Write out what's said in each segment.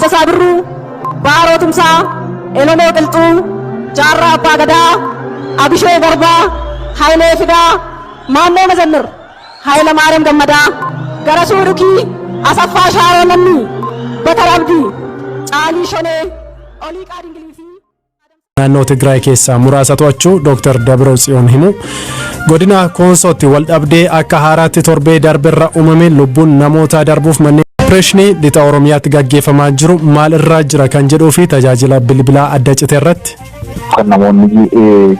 Dassasaa Birruu, Baaroo Tumsaa, Oromoo Qilxuu, Jaarraa Abbaa Gadaa, Abishoo Garbaa, Hayilee Fidaa, Maannoo Mazannir, Hayila Maariyaam Gammadaa, Garasuu Dhukii, Asaffaa Shaaroo Namni, Bakar Abdii, Caalii Shonee, Oliiqaa Dingilii fi naannoo Tigray keessaa muraasa to'achuu Dr. Dabratsiyoon himu. Godina Koonsootti wal dhabdee akka haaraatti torbee darbirra uumame lubbuun namoota darbuuf manneen opereeshinii lixa Oromiyaatti gaggeeffamaa jiru maal irraa jira kan jedhuu fi tajaajila bilbilaa adda cite irratti. Kan namoonni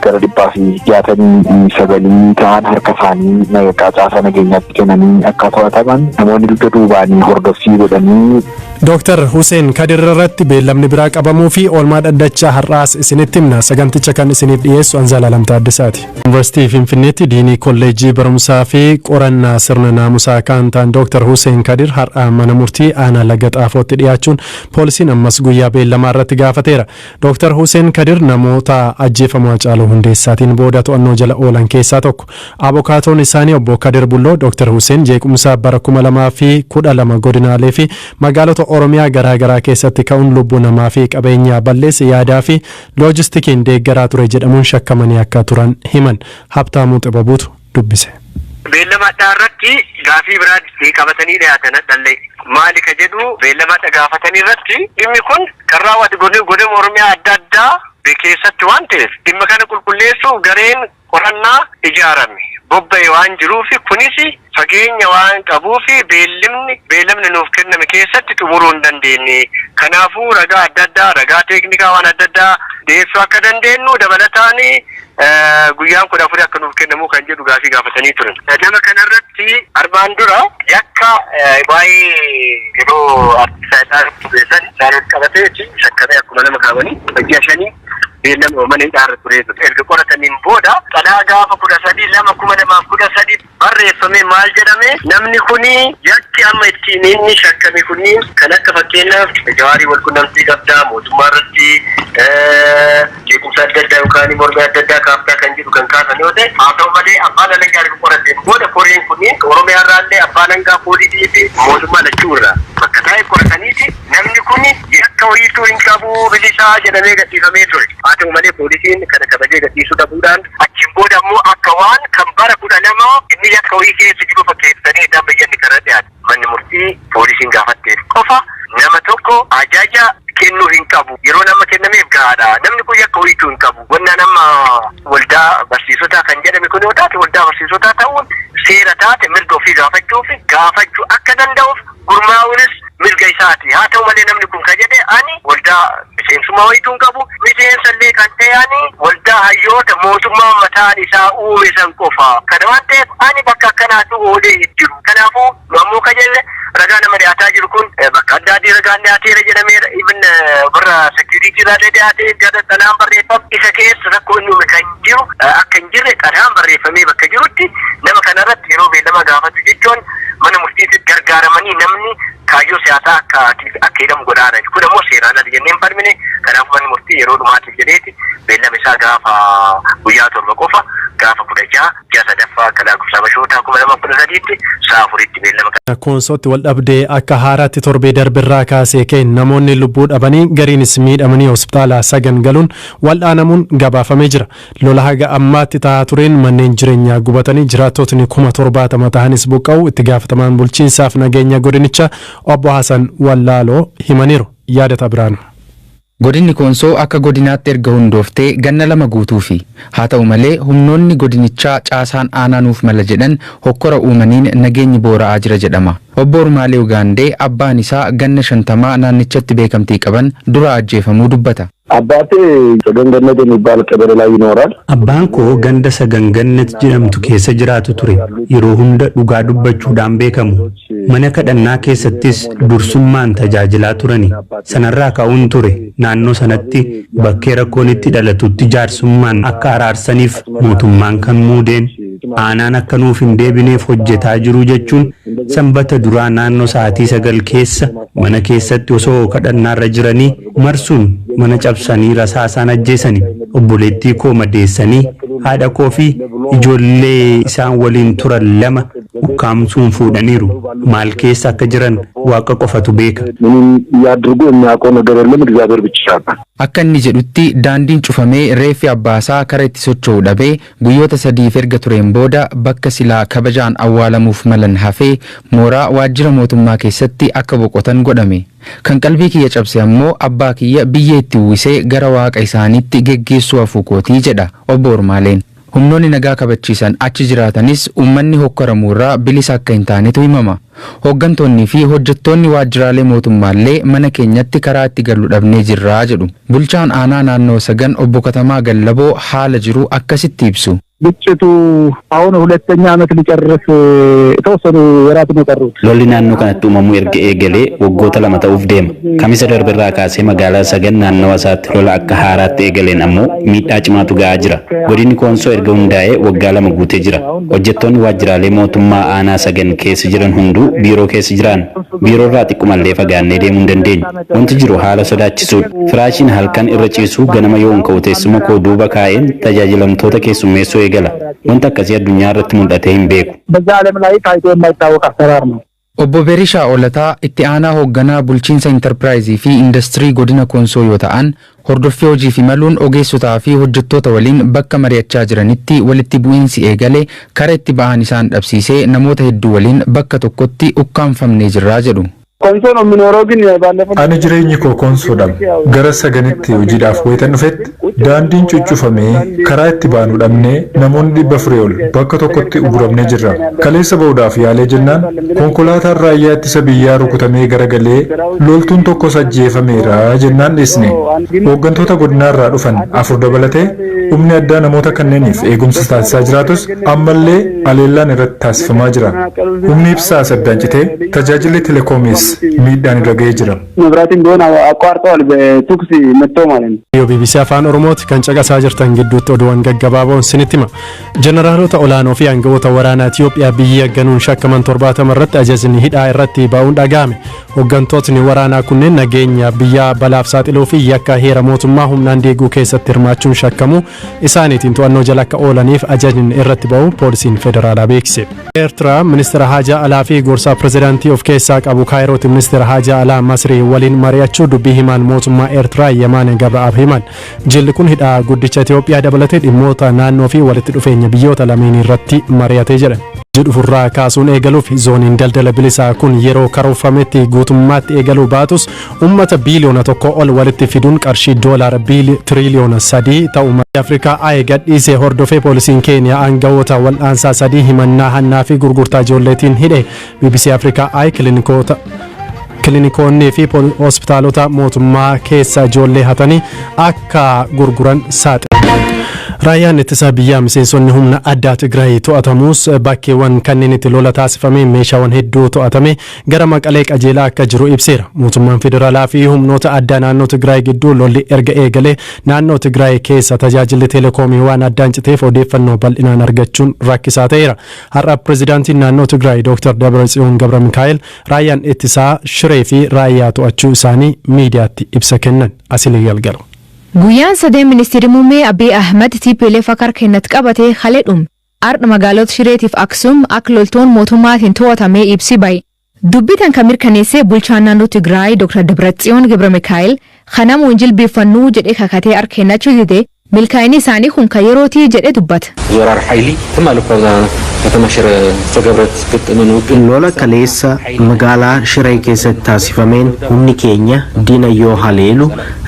gara 169 ta'an harka isaanii caasaa nageenyaatti kennanii akka to'ataman namoonni dugda duubaan hordoffii godhanii. Dr. Hussein Kadir irratti beellamni biraa qabamuu fi oolmaa dhaddachaa har'aas isinitti himna. Saganticha kan isiniif dhiyeessu Anzaala Lamtaa Addisaati. Yuunivarsiitii Finfinneetti diinii kolleejjii barumsaa fi qorannaa sirna naamusaa kan ta'an Dr. Hussein Kadir har'a mana murtii aanaa laga xaafootti dhiyaachuun poolisiin ammas guyyaa beellamaa irratti gaafateera. Dr. Hussein Kadir namoota ajjeefamuu Haacaaluu Hundeessaatiin booda to'annoo jala oolan keessaa tokko. Abokaatoon isaanii obbo Kadir Bulloo Dr. Hussein jeequmsa bara 2012 godinaalee fi magaalota Oromiyaa garaagaraa keessatti ka'uun lubbuu namaa fi qabeenya balleessa yaadaa fi loojistikiin deeggaraa ture jedhamuun shakkamanii akka turan himan. Habtaamuu Xibabuutu dubbise. Beellama irratti gaafii biraa qabatanii dhiyaatan dhallee maali ka jedhu beellama gaafatanii irratti dhimmi kun kan raawwate godina Oromiyaa adda addaa keessatti waan ta'eef dhimma kana qulqulleessuuf gareen qorannaa ijaarame bobba'e waan jiruuf kunis fageenya waan qabuuf beellamni nuuf kenname keessatti xumuruu hin dandeenye. Kanaafuu ragaa adda addaa ragaa teeknikaa waan adda addaa dhiyeessuu akka dandeenyu dabalataan guyyaan 14 akka nuuf kennamu kan jedhu gaafii gaafatanii turan. Nama kanarratti armaan dura yakka baay'ee yeroo artisaayidhaan tureessan isaan qabatee shakkamee akkuma nama kaabanii hojii ashanii beellama mana hidhaarra ture erga qorataniin booda xalaa gaafa 13/2013 barreeffame maal jedhame namni kuni yakki amma ittiin inni shakkame kuni kan akka fakkeenyaaf jawaarii wal qunnamtii qabdaa mootummaa irratti jeequmsa adda addaa yookaan mormii adda addaa kaaftaa kan jedhu kan kaasan yoo ta'e haa ta'u malee abbaan alangaa erga qorateen booda koreen kuni Oromiyaa irraallee abbaan alangaa poolisii fi mootummaa lachuu irraa bakka taa'ee qorataniiti namni kuni yakka wayiituu hin qabu bilisaa jedhamee gadhiifamee ture. Haa ta'u malee poolisiin kana kabajee gadhiisuu dhabuudhaan achiin booda immoo akka waan kan bara 12 inni yakka wayii keessa jiru fakkeessanii iddaan bayyanni karaa dhiyaate. Manni murtii poolisiin gaafatteef qofa nama tokko ajaja kennuu hin qabu. Yeroo nama kennameef gahaadha. Namni kun yakka wayiituu hin qabu. Wanna nama waldaa barsiisotaa kan jedhame kun yoo taate waldaa barsiisotaa ta'uun seera taate mirga ofii gaafachuu akka danda'uuf gurmaa'uunis mirga isaati. Haa ta'u malee namni kun kan jedhe ani waldaa miseensummaa wayiituu hin qabu. Miseensallee kan ta'e ani waldaa hayyoota mootummaa mataan isaa uume san qofa. Kana waan ta'eef ani bakka akkanaatu oolee hin jiru. Kanaafuu ammoo kan jenne ragaa nama dhiyaataa jiru kun bakka adda addaa ragaan dhiyaateera jedhameera. Even warra security irraa dhiyaatee gara xalaan barreeffame isa keessa rakkoo inni uume kan jiru akka hin jirre xalaan barreeffamee bakka jirutti nama kanarratti yeroo beellama gaafatu jechuun mana murtiitti gargaaramanii namni kaayyoo siyaasaa akka hidhamu godhaadha. Kun ammoo seeraan ala jennee hin falmine. Kanaaf manni murtii yeroo dhumaatiif jedheeti beellama isaa gaafa guyyaa 7 qofa gaafa 16 ji'a 3ffaa akka lakkoofsa Habashootaa 2013tti sa'a 4tti beellama. Koonsootti wal dhabdee akka haaraatti torbee darbirraa kaasee ka'e namoonni lubbuu dhabanii gariinis miidhamanii hospitaala sagan galuun wal'aanamuun gabaafamee jira. Lola haga ammaatti ta'aa tureen manneen jireenyaa gubatanii jiraattotni 70 ta'anis buqqa'u itti gaafatamaan bulchiinsaaf nageenya godinichaa obbo Hasan Wallaaloo himaniiru. Yaadata Biraanu. Godinni Koonsoo akka godinaatti erga hundooftee ganna 2 guutuufi haa ta'u malee humnoonni godinichaa caasaan aanaanuuf mala jedhan hokkora uumaniin nageenyi boora'aa jira jedhama. Obbo Ormaalee Ugaandee abbaan isaa ganna 50 naannichatti beekamtii qaban dura ajjeefamuu dubbata. Abbaate Sagangannet የሚባል ቀበሌ ላይ ይኖራል. Abbaan koo ganda Sagangannet jedhamtu keessa jiraatu ture. Yeroo hunda dhugaa dubbachuudhaan beekamu. Mana kadhannaa keessattis dursummaan tajaajilaa turani. Sanarraa ka'uun ture. Naannoo sanatti bakkee rakkoon itti dhalatutti jaarsummaan akka araarsaniif mootummaan kan muudeen aanaan akka nuuf hin deebineef hojjetaa jiru jechuun sanbata duraa naannoo sa'aatii 9 keessa mana keessatti osoo kadhannaarra jiranii marsuun mana cabsanii rasaasaan ajjeesanii obboleettii koo madeessanii haadha koo fi ijoollee isaan waliin turan 2 ukkaamsuun fuudhaniiru. Maal keessa akka jiran waaqa qofatu beeka. Akka inni jedhutti daandiin cufamee reeffi abbaasaa karaa itti socho'u dhabee guyyoota 3 erga tureen booda bakka silaa kabajaan awwaalamuuf malan hafee mooraa waajjira mootummaa keessatti akka boqotan godhame. Kan qalbii kiyya cabse ammoo abbaa kiyya biyya itti uwwisee gara waaqa isaaniitti geggeessuu hafuu kootii jedha obbo Ormaaleen. Humnoonni nagaa kabachiisan achi jiraatanis uummanni hokkaramuurraa bilisa akka hin taanetu himama. Hooggantoonni fi hojjettoonni waajjiraalee mootummaallee mana keenyatti karaa itti galu dhabnee jirraa jedhu. Bulchaan aanaa naannoo Sagan obbo Katamaa Gallaboo haala jiru akkasitti ibsu. ግጭቱ አሁን ሁለተኛ ዓመት ሊጨርስ የተወሰኑ ወራት ነው ቀሩት lolli naannoo kanatti uumamu erga eegalee waggoota 2 ta'uuf deema kamisa darbirraa kaasee magaalaa Sagan naannoo isaatti lola akka haaraatti eegaleen ammoo miidhaa cimaatu ga'aa jira godinni Koonsoo erga hundaa'ee waggaa 2 guutee jira hojjettoonni waajjiraalee mootummaa aanaa Sagan keessa jiran hunduu biiroo keessa jiran biiroorraa xiqqoomallee fagaannee deemuu hin dandeenyu wanti jiru haala sodaachisuudha firaashiin halkan irra ciisuu ganama yoo ka'u teessuma koo duuba kaa'een tajaajilamtoota keessummeessuu eegala wanta akkasii addunyaa irratti mul'atee hin beeku. Obbo Berishaa Olataa itti aanaa hoogganaa bulchiinsa intarpiraayizii fi industirii godina Koonsoo yoo ta'an hordoffii hojii fi maluun ogeessotaa fi hojjettoota waliin bakka mari'achaa jiranitti walitti bu'iinsi eegalee karaa itti ba'an isaan dhabsiisee namoota hedduu waliin bakka tokkotti ukkaanfamnee jirraa jedhu. Ani jireenyi koo Koonsoodhaan gara Saganitti hojiidhaaf wayitan dhufetti daandiin cuccufamee karaa itti baanu dhabnee namoonni 400 ol bakka tokkotti uguramnee jirra. Kaleessa ba'uudhaaf yaalee jennaan konkolaataan raayyaa ittisa biyyaa rukutamee garagalee loltuun tokkos ajjeefameera jennaan dhiisne. Hooggantoota godinaarraa dhufan 4 dabalatee humni addaa namoota kanneeniif eegumsa taasisaa jiraatus ammallee aleellaan irratti taasifamaa jira. Humni ibsaa saddaan citee tajaajilli telekoomiis miidhaan irra ga'ee jira. BBC Afaan Oromooti kan caqasaa jirtan gidduutti oduuwwan gaggabaaboon sinitti hima. Jeneraalota olaanoo fi aangawoota waraanaa Itiyoophiyaa biyya ganuun shakkaman 70 irratti ajajni hidhaa irratti ba'uun dhaga'ame. Hooggantootni waraanaa kunneen nageenya biyyaa balaaf saaxiluu fi yakka heera mootummaa humnaan deeguu keessatti hirmaachuun shakkamu isaaniitiin to'annoo jala akka oolaniif ajajni irratti ba'u poolisiin federaalaa beeksise. Eertiraa ministeera haajaa alaa fi gorsaa pirezidaantii of keessaa qabu Kaayirooti ministeera haajaa alaa Masrii waliin mari'achuu dubbii himaan mootummaa Eertiraa Yemaane Gabraab himan. Jilli kun hidhaa guddicha Itiyoophiyaa dabalatee dhimmoota naannoo fi walitti dhufeenya biyyoota lameen irratti mari'atee jedhan. Jedhufurraa kaasuun eegaluuf zooniin daldala bilisaa kun yeroo karoorfametti guutummaatti eegaluu baatus ummata biiliyoona 1 ol walitti fiduun qarshii doolaara tiriliyoona 3 ta'u Afrikaa ay gadhiisee hordofee poolisiin Keeniyaa aangawoota wal'aansaa 3 himannaa hannaa fi gurgurtaa ijoolleetiin hidhe. BBC Afrikaa ay kiliinikoonni fi hospitaalota mootummaa keessa ijoollee hatanii akka gurguran saaxile. Raayyaan ittisa biyyaa miseensonni humna addaa Tigray to'atamus bakkeewwan kanneen itti lola taasifamee meeshaawwan hedduu to'atame gara Maqalee qajeelaa akka jiru ibseera. Mootummaan federaalaa fi humnoota addaa naannoo Tigray gidduu lolli erga eegalee naannoo Tigray keessa tajaajilli telekoomii waan addaan citeef odeeffannoo bal'inaan argachuun rakkisaa ta'eera. Har'a pirezidaantiin naannoo Tigray Dr. Dabratsiyoon Gabramikaa'el raayyaan ittisaa Shiree fi raayyaa to'achuu isaanii miidiyaatti ibsa kennan. Asilee galgala. Guyyaan sadeen ministeerri muummee Abiy Ahmed TPLF akka kennat qabatee haleedhum ardha magaalota Shireetiif Aksum akka loltoon mootummaatiin to'atamee ibsi bahe. Dubbitan kan mirkaneessee bulchaan naannoo Tigraay Dr. Dabratsiyoon Gabramikaa'el kanamu jilbeeffannuu jedhee kakatee arkennachuu dide milkaa'inni isaanii kun kan yerootii jedhee dubbata. Zorar Haili Tumalukazaan ከተማ ሽረ ተገብረት ገጠመን ወግን lola kaleessa magaalaa Shiree keessatti taasifameen humni keenya diina yoo haleelu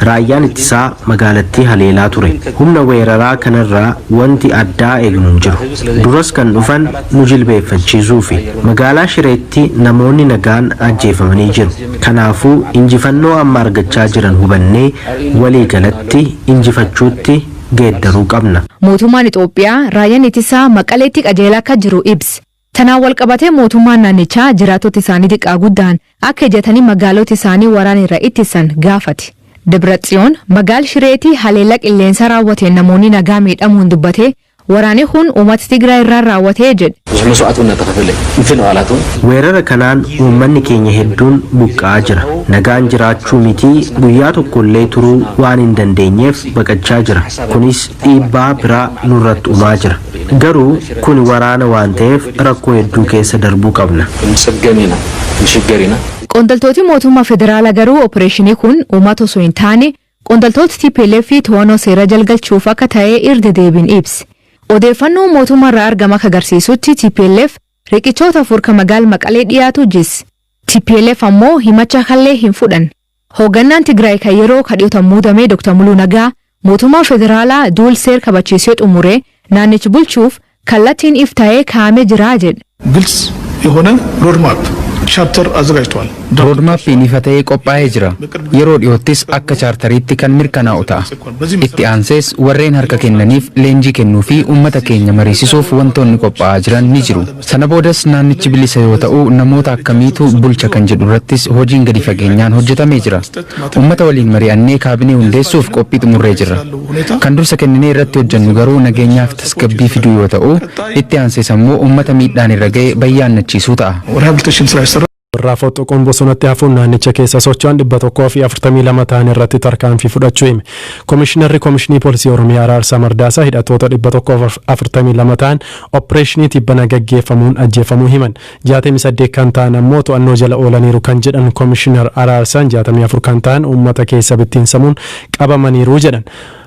raayyaan ittisaa magaalattii haleelaa ture humna weeraraa kanarraa wanti addaa eegnu hin jiru duras kan dhufan nu jilbeeffachiisuu fi magaalaa Shireetti namoonni nagaan ajjeefamanii jiru kanaafuu injifannoo amma argachaa jiran hubannee walii galatti injifachuutti geeddaruu qabna. Mootummaan Itoophiyaa raayyaan ittisaa Maqaleetti qajeelaa akka jiru ibsa. Tanaan wal qabatee mootummaan naannichaa jiraattota isaanii xiqqaa guddaan akka ijatanii magaalota isaanii waraana irraa ittisan gaafate. Dabratsiyoon magaal Shireetii haleellaa qilleensa raawwateen namoonni nagaa miidhamuun dubbatee waraanni kun uummata Tigraay irraa raawwatee jedhe. ብዙሕ መስዋዕትነት ተኸፈለ እንትን ዋላቱ weerara kanaan uummanni keenya hedduun buqqa'aa jira. Nagaan jiraachuu miti guyyaa tokkollee turuu waan hin dandeenyeef baqachaa jira. Kunis dhiibbaa biraa nurratti uumaa jira. Garuu kun waraana waan ta'eef rakkoo hedduu keessa darbuu qabna. ንስገሚና ንሽገሪና Qondaaltoti mootummaa federaalaa garuu opereeshinii kun uummata osoo hin taane qondaaltota TPLF fi to'annoo seera jalgalchuuf akka ta'e irra deebiin ibse. Odeeffannoo mootummaa irraa argama agarsiisutti TPLF riqichoota afur kan magaalaa Maqalee dhiyaatu jis. TPLF ammoo himacha kallee hin fudhan. Hoogganaan Tigray kan yeroo kadhiyootan muudame Dr. Muluu Nagaa mootummaa federaalaa duul seer kabachiisee xumuree naannichi bulchuuf kallattiin iftaa'ee kaa'amee jira jedhe. ግልጽ የሆነ ሮድማፕ ቻፕተር አዘጋጅቷል። roodmaappiin ifa ta'ee qophaa'ee jira. Yeroo dhiyoottis akka chaartariitti kan mirkanaa'u ta'a. Itti aansees warreen harka kennaniif leenjii kennuu fi uummata keenya mariisisuuf wantoonni qophaa'aa jiran ni jiru. Sana boodas naannichi bilisa yoo ta'u namoota akkamiitu bulcha kan jedhu irrattis hojiin gadi fageenyaan hojjetamee jira. Uummata waliin mari'annee kaabinee hundeessuuf qophii xumurree jirra. Kan dursa kenninee irratti hojjennu garuu nageenyaaf tasgabbii fiduu yoo ta'u itti aansees ammoo uummata miidhaan irra ga'e bayyaannachiisuu ta'a. Raafoo Xoqoon bosonatti hafuun naannicha keessa socho'an 142 ta'an irratti tarkaanfii fudhachuu hime. Komishinarri Komishinii Poolisii Oromiyaa Araarsaa Mardaasaa hidhattoota 142 ta'an opereeshinii tibbana gaggeeffamuun ajjeefamuu himan. 68 kan ta'an ammoo to'annoo jala oolaniiru kan jedhan Komishinar Araarsaan 64 kan ta'an uummata keessa bittinsamuun qabamaniiru jedhan.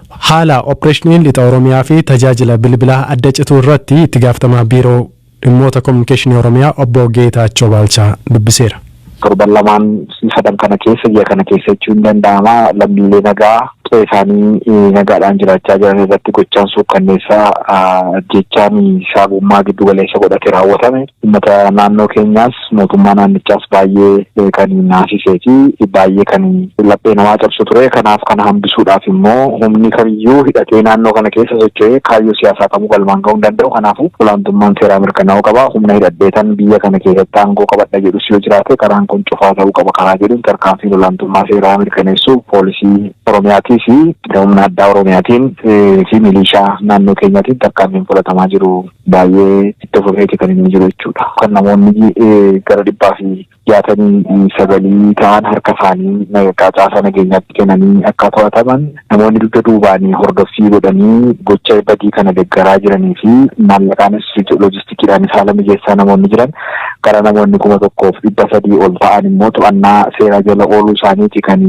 Haala opereeshiniin lixa Oromiyaa fi tajaajila bilbilaa adda cituu irratti itti gaafatamaa biiroo dhimmoota kominikeeshinii Oromiyaa obbo Geetaachoo Baalchaa dubbiseera. Torban lamaan sadan kana keessa biyya kana keessa jechuun ni danda'ama. Lammiilee nagaa isaanii nagaadhaan jiraachaa jiran irratti gochaan suukkanneessaa jechaan saabummaa giddu galeessa godhate raawwatame. Uummata naannoo keenyaas mootummaa naannichaas baay'ee kan naasisee fi baay'ee kan laphee namaa cabsu ture. Kanaaf kana hambisuudhaaf immoo humni kamiyyuu hidhatee naannoo kana keessa socho'ee kaayyoo siyaasaa kamuu galmaan ga'uu hin danda'u. Kanaafuu olaantummaan seeraa mirkanaa'uu qaba. Humna hidhatteetan biyya kana keessatti aangoo qabadha jedhus yoo jiraate karaan kun cufaa ta'uu qaba. Karaa jedhuun tarkaanfiin olaantummaa seeraa mirkaneessuu poolisii Oromiyaatii fi humna addaa Oromiyaatiin fi milishaa naannoo keenyaatiin tarkaanfiin fudhatamaa jiru baay'ee itti fufeeti kan inni jiru jechuudha. Kan namoonni gara 169 ta'an harka isaanii caasaa nageenyaatti kennanii akka to'ataman namoonni dugda duubaanii hordoffii godhanii gocha badii kana deeggaraa jiranii fi maallaqaanis loojistikiidhaanis haala mijeessaa namoonni jiran gara namoonni 1,300 ol ta'an immoo to'annaa seeraa jala ooluu isaaniiti kan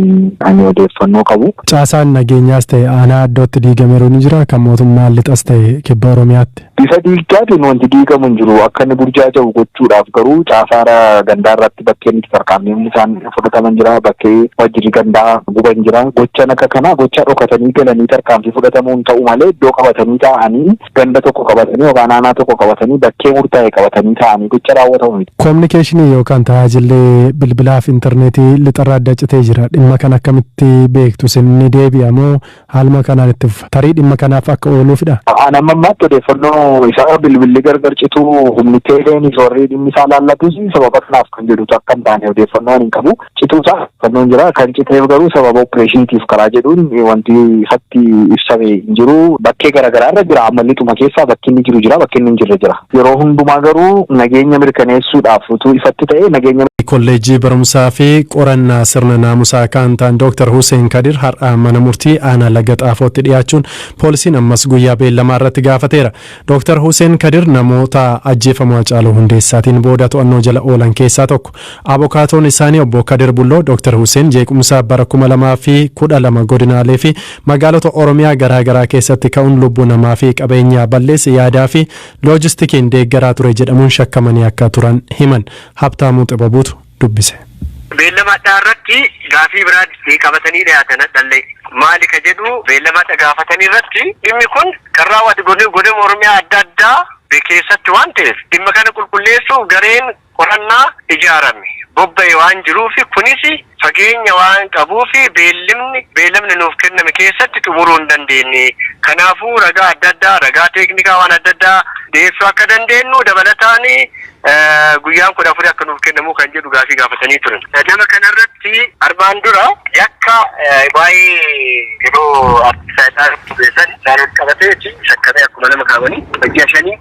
ani odeeffannoo qabu. Caasaan nageenyaas ta'e aanaa addootti diigameeru ni jira kan mootummaan lixas ta'e kibba Oromiyaatti. Bifa diigaatiin wanti diigamu hin jiru akka inni burjaaja'u gochuudhaaf garuu caasaara gandaarratti bakkeen itti tarkaanfiin isaan fudhataman jira bakkee wajjirri gandaa guban jira gochaan akka kanaa gocha dhokatanii galanii tarkaanfii fudhatamuun ta'u malee iddoo qabatanii taa'anii ganda tokko qabatanii yookaan aanaa tokko qabatanii bakkee murtaa'e qabatanii taa'anii gocha raawwatamu. Kominikeeshinii yookaan tajaajilli bilbilaa fi intarneetii lixarraa adda citee jira dhimma kan akkamitti beektu sinni deebi'a moo haaluma kanaan itti fufa tarii dhimma kanaaf akka ooluufidha. Nama ammaatti odeeffannoo isaa bilbilli gargar cituu humni teeleen warri dhimmi isaa laallatus sababa kanaaf kan jedhutu akka hin taane odeeffannoon hin qabu cituusaa odeeffannoon jira kan citeef garuu sababa opereeshiniitiif karaa jedhuun wanti ifatti ibsame hin jiru bakkee garaagaraa irra jira ammalliituma keessaa bakki inni jiru jira bakki inni hin jirre jira yeroo hundumaa garuu nageenya mirkaneessuudhaaf utuu ifatti ta'e nageenya kolleejjii barumsaa fi qorannaa sirna naamusaa kan ta'an Dr. Hussein Kadir har'a mana murtii aanaa laga xaafootti dhiyaachuun poolisiin ammas guyyaa beellamaa irratti gaafateera. Dr. Hussein Kadir namoota ajjeefamuu Hacaaluu Hundeessaatiin booda to'annoo jala oolan keessaa tokko. Abokaatoon isaanii obbo Kadir Bulloo Dr. Hussein jeequmsa bara 2012 godinaalee fi magaalota Oromiyaa garaagaraa keessatti ka'uun lubbuu namaa fi qabeenya balleesse yaadaa fi loojistikiin deeggaraa ture jedhamuun shakkamanii akka turan himan. Habtaamuu Xibabuutu dubbise. Beellama irratti gaafii biraa qabatanii dhiyaatan dhallee maali ka jedhu beellama gaafatanii irratti dhimmi kun kan raawwate godina Oromiyaa adda addaa keessatti waan ta'eef dhimma kana qulqulleessuuf gareen qorannaa ijaarame bobba'e waan jiruuf kunis fageenya waan qabuuf beellamni nuuf kenname keessatti xumuruu hin dandeenye. Kanaafuu ragaa adda addaa ragaa teeknikaa waan adda addaa dhiyeessuu akka dandeenyu dabalataan guyyaan kun afurii akka nuuf kennamu kan jedhu gaafii gaafatanii turan. Nama kanarratti armaan dura yakka baay'ee yeroo artiisaayitaa beesan isaan qabatee shakkamee akkuma nama kaabanii hojii shanii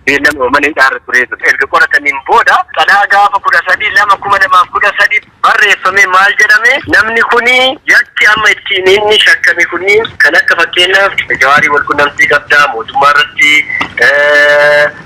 beellama mana hidhaarra ture. Erga qorataniin booda xalaa gaafa 13/2013 barreeffame maal jedhame namni kuni yakki amma ittiin inni shakkame kuni kan akka fakkeenyaaf jawaarii wal qunnamtii qabdaa mootummaa irratti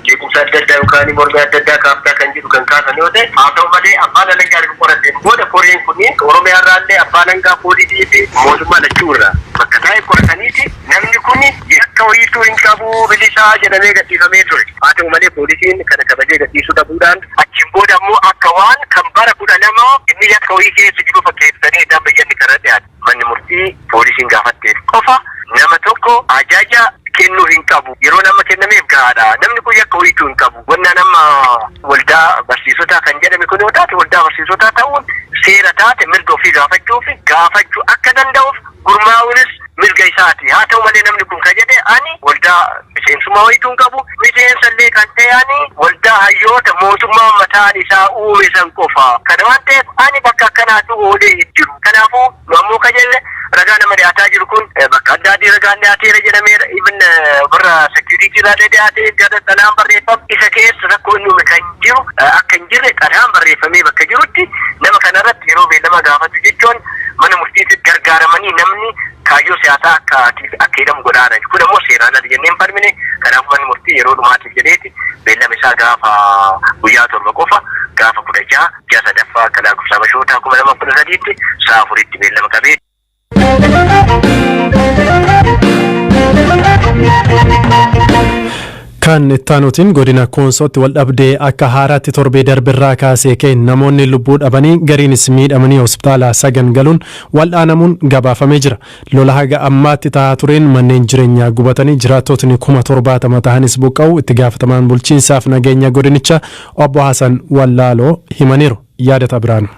jeequmsa adda addaa yookaan mormii adda addaa kaaftaa kan jedhu kan kaasan yoo ta'e haa ta'u malee abbaan alangaa erga qorateen booda koreen kuni Oromiyaa irraallee abbaan alangaa poolisii fi mootummaa lachuu irraa bakka taa'ee qorataniiti namni kuni yakka wayiituu hin qabu bilisaa jedhamee gadhiifamee ture. Haa ta'u malee poolisiin kana kabajee gadhiisuu dhabuudhaan achiin booda ammoo akka waan kan bara 12 inni yakka wayii keessa jiru fakkeessanii iddaan bayyanni karaa dhiyaate. Manni murtii poolisiin gaafatteef qofa nama tokko ajaja kennuu hin qabu. Yeroo nama kennameef gahaadha. Namni kun yakka wayiituu hin qabu. Wanna nama waldaa barsiisotaa kan jedhame kun yoo taate waldaa barsiisotaa ta'uun seera taate mirga ofii gaafachuu akka danda'uuf gurmaa'uunis mirga isaati. Haa ta'u malee namni kun kan jedhe ani waldaa miseensummaa wayiituu hin qabu. Miseensallee kan ta'e ani waldaa hayyoota mootummaa mataan isaa uume san qofa. Kana waan ta'eef ani bakka akkanaatu oolee hin jiru. Kanaafuu ammoo kan jenne ragaa nama dhiyaataa jiru kun bakka adda addaa ragaan dhiyaateera jedhameera. Even warra security irraa dhiyaatee gara xalaan barreeffame isa keessa rakkoo inni uume kan jiru akka hin jirre xalaan barreeffamee bakka jirutti nama kanarratti yeroo beellama gaafatu jechuun mana murtiitti gargaaramanii namni kaayyoo siyaasaa akka hidhamu godhaadha. Kun ammoo seeraan ala jennee hin falmine. Kanaaf manni murtii yeroo dhumaatiif jedheeti beellama isaa gaafa guyyaa 7 qofa gaafa 16 ji'a 3ffaa akka lakkoofsa Habashootaa 2013tti sa'a 4tti beellama qabee. Kan ittaanutiin godina Koonsootti wal dhabdee akka haaraatti torbee darbirraa kaasee ka'een namoonni lubbuu dhabanii gariinis miidhamanii hospitaala sagan galuun wal'aanamuun gabaafamee jira. Lola haga ammaatti ta'aa tureen manneen jireenyaa gubatanii jiraattotni 70,000 ta'anis buqqa'u itti gaafatamaan bulchiinsaaf nageenya godinichaa obbo Hasan Wallaaloo himaniiru. Yaadata Biraanu.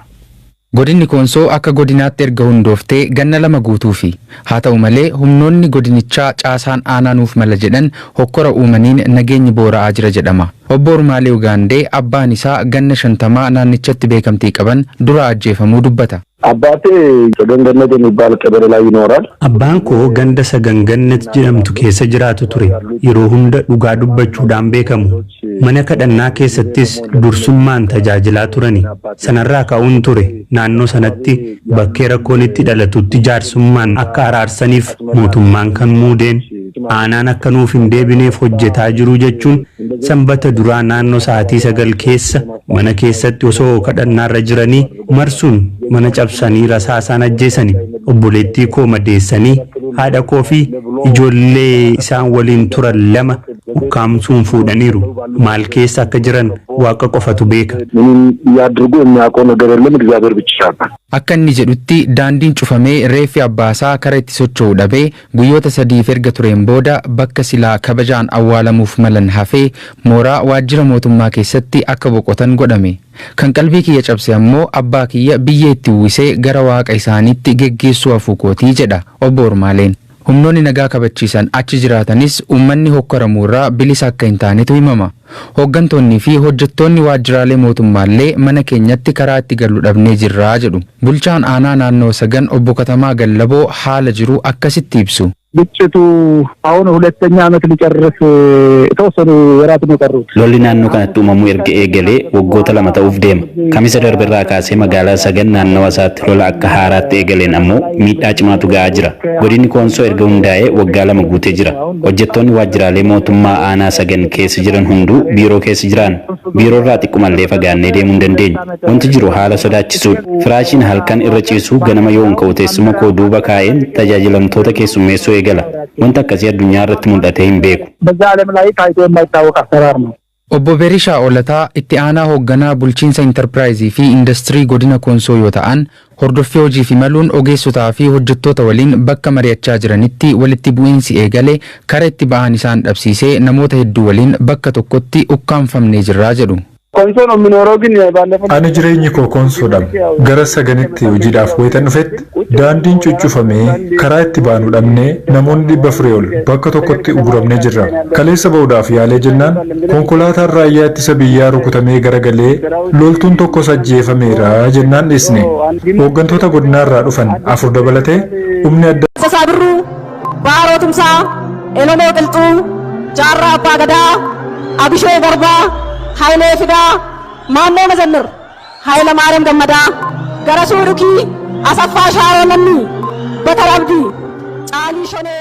Godinni Koonsoo akka godinaatti erga hundooftee ganna 2 guutuufi haa ta'u malee humnoonni godinichaa caasaan aanaanuuf mala jedhan hokkora uumaniin nageenyi boora'aa jira jedhama. Obbo Ormaalee Ugaandee abbaan isaa ganna 50 naannichatti beekamtii qaban dura ajjeefamuu dubbata. አባቴ ሰገንገነት የሚባል ቀበሌ ላይ ይኖራል። Abbaan koo ganda sagangannet jedhamtu keessa jiraatu ture. Yeroo hunda dhugaa dubbachuudhaan beekamu. Mana kadhannaa keessattis dursummaan tajaajilaa turani. Sanarraa ka'uun ture naannoo sanatti bakkee rakkoon itti dhalatutti jaarsummaan akka araarsaniif mootummaan kan muudeen aanaan akka nuuf hin deebineef hojjetaa jiru jechuun sanbata duraa naannoo sa'aatii 9 keessa mana keessatti osoo kadhannaarra jiranii marsuun mana cabsanii rasaasaan ajjeesanii obboleettii koo madeessanii haadha koo fi ijoollee isaan waliin turan 2 ukkaamsuun fuudhaniiru. Maal keessa akka jiran waaqa qofatu beeka. ያድርጉ የሚያውቀው ነገር የለም እግዚአብሔር ብቻ ያውቃል። Akka inni jedhutti daandiin cufamee reeffi abbaasaa karaa itti socho'uu dhabee guyyoota 3 erga tureen booda bakka silaa kabajaan awwaalamuuf malan hafee mooraa waajjira mootummaa keessatti akka boqotan godhame. Kan qalbii kiyya cabse ammoo abbaa kiyya biyya itti uwwisee gara waaqa isaaniitti geggeessuu hafuu kootii jedha obbo Ormaaleen. Humnoonni nagaa kabachiisan achi jiraatanis uummanni hokkaramuurraa bilisa akka hin taanetu himama. Hooggantoonni fi hojjettoonni waajjiraalee mootummaallee mana keenyatti karaa itti galu dhabnee jirraa jedhu. Bulchaan aanaa naannoo Sagan obbo Katamaa Gallaboo haala jiru akkasitti ibsu. ግጭቱ አሁን 2ኛ ዓመት ሊጨርስ የተወሰኑ ወራት ነው ቀሩት። Lolli naannoo kanatti uumamuu erga eegalee waggoota 2 ta'uuf deema. Kamisa darbirraa kaasee magaalaa Sagan naannawa isaatti lola akka haaraatti eegaleen ammoo miidhaa cimaatu ga'aa jira. Godinni Koonsoo erga hundaa'ee waggaa 2 guutee jira. Hojjettoonni waajjiraalee mootummaa aanaa Sagan keessa jiran hunduu biiroo keessa jiran. Biiroo irraa xiqqoomallee fagaannee deemuu hin dandeenyu. Wanti jiru haala sodaachisuudha. Firaashiin halkan irra ciisuu ganama yoo hin ka'u teessuma koo duuba kaa'een tajaajilamtoota keessummeessuu eegala. Wanti akkasii addunyaa irratti mul'atee hin beeku. በዛ ዓለም ላይ ታይቶ የማይታወቅ አሰራር ነው። Obbo Berishaa Olataa itti aanaa hoogganaa bulchiinsa intarpiraayizii fi industirii godina Koonsoo yoo ta'an hordoffii hojii fi maluun ogeessotaa fi hojjettoota waliin bakka mari'achaa jiranitti walitti bu'iinsi eegalee karaa itti ba'an isaan dhabsiisee namoota hedduu waliin bakka tokkotti ukkaanfamnee jirraa jedhu. Konsoon ominooroo gin baallafan. Ani jireenyi koo konsoodham. Gara saganitti hojiidhaaf wayitan dhufetti daandiin cuccufamee karaa itti baanu dhabnee namoonni 400 ol bakka tokkotti uguramnee jirra. Kaleessa ba'uudhaaf yaalee jennaan konkolaataan raayyaa ittisa biyyaa rukutamee garagalee loltuun tokkos ajjeefameera jennaan dhiisne. Hooggantoota godinaarraa dhufan 4 dabalatee humni adda. Sasaabirruu Baarootumsaa Oromoo Qilxuu Jaarraa Abbaa Gadaa Abishoo Garbaa Hayilee Fidaa Maannoo Mazannir Hayila Maariyaam Gammadaa Garasuu Dhukii Asaffaa Shaaroo Namni Bakar Abdii Caalii Shonee